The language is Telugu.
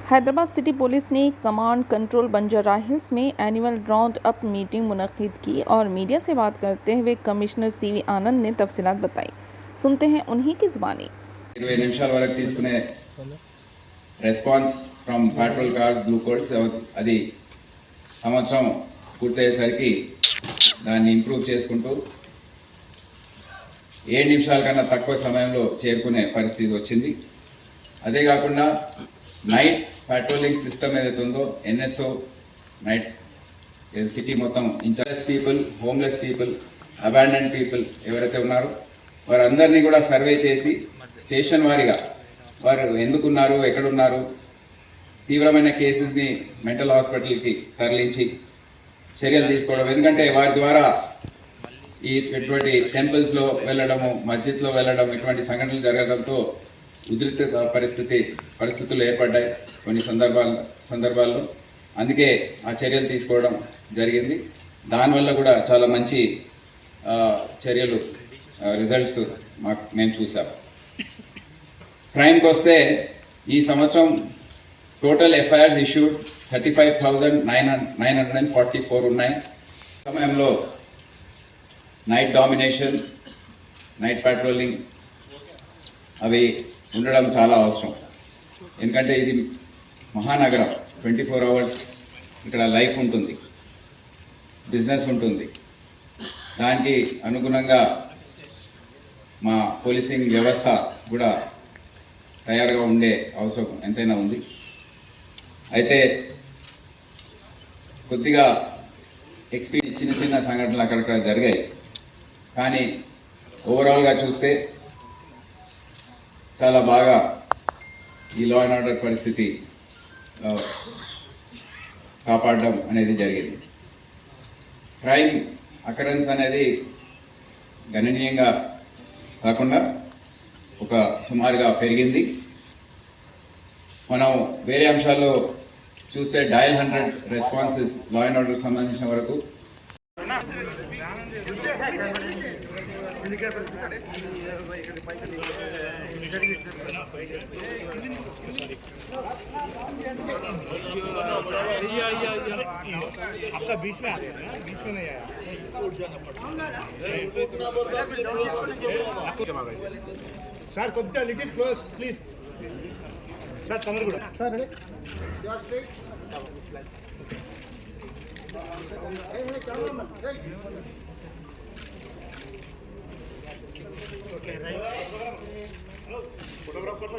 हैदराबाद सिटी पुलिस ने कमांड कंट्रोल बंजारा हिल्स में एनुअल राउंड अप मीटिंग मुनक्किद की और मीडिया से बात करते हुए कमिश्नर सीवी आनंद ने तफसीलात बताई। सुनते हैं उन्हीं की जुबानी। 20 నిమిషాల వరకు తీసుకునే response from petrol cars blue codes అది సంవత్సరం పూర్తయ్యేసరికి దాన్ని ఇంప్రూవ్ చేసుకుంటూ 7 నిమిషాల కన్నా తక్కువ సమయంలో చేరుకునే పరిస్థితి వచ్చింది. అదే కాకుండా నైట్ పెట్రోలింగ్ సిస్టమ్ ఏదైతే ఉందో ఎన్ఎస్ఓ నైట్ సిటీ మొత్తం in charge people, homeless people, abandoned people ఎవరైతే ఉన్నారో వారందరినీ కూడా సర్వే చేసి స్టేషన్ వారీగా వారు ఎందుకున్నారు, ఎక్కడున్నారు, తీవ్రమైన కేసెస్ని మెంటల్ హాస్పిటల్కి తరలించి చర్యలు తీసుకోవడం. ఎందుకంటే వారి ద్వారా ఇటువంటి టెంపుల్స్లో వెళ్ళడము, మస్జిద్లో వెళ్ళడం ఇటువంటి సంఘటనలు జరగడంతో ఉద్రిక్త పరిస్థితులు ఏర్పడ్డాయి కొన్ని సందర్భాల్లో. అందుకే ఆ చర్యలు తీసుకోవడం జరిగింది. దానివల్ల కూడా చాలా మంచి చర్యలు రిజల్ట్స్ మేము చూసాం. క్రైమ్కి వస్తే ఈ సంవత్సరం టోటల్ ఎఫ్ఐఆర్స్ ఇష్యూడ్ 35,944 ఉన్నాయి. సమయంలో నైట్ డామినేషన్, నైట్ పెట్రోలింగ్ అవి ఉండడం చాలా అవసరం. ఎందుకంటే ఇది మహానగరం, 24 అవర్స్ ఇక్కడ లైఫ్ ఉంటుంది, బిజినెస్ ఉంటుంది. దానికి అనుగుణంగా మా పోలీసింగ్ వ్యవస్థ కూడా తయారుగా ఉండే అవసరం ఎంతైనా ఉంది. అయితే కొద్దిగా చిన్న సంఘటనలు అక్కడక్కడ జరిగాయి. కానీ ఓవరాల్గా చూస్తే చాలా బాగా ఈ లా అండ్ ఆర్డర్ పరిస్థితి కాపాడడం అనేది జరిగింది. క్రైమ్ అకరెన్స్ అనేది గణనీయంగా కాకుండా ఒక సుమారుగా పెరిగింది. మనం వేరే అంశాల్లో చూస్తే dial 100 responses law and order సంబంధించిన వరకు आपका बीच में आ गया ना, बीच में नहीं आया सर. కొంచెం లిటిల్ క్లోజ్ ప్లీజ్ సార్. తమరు కూడా sir ready your straight. Okay right. Photograph कर लो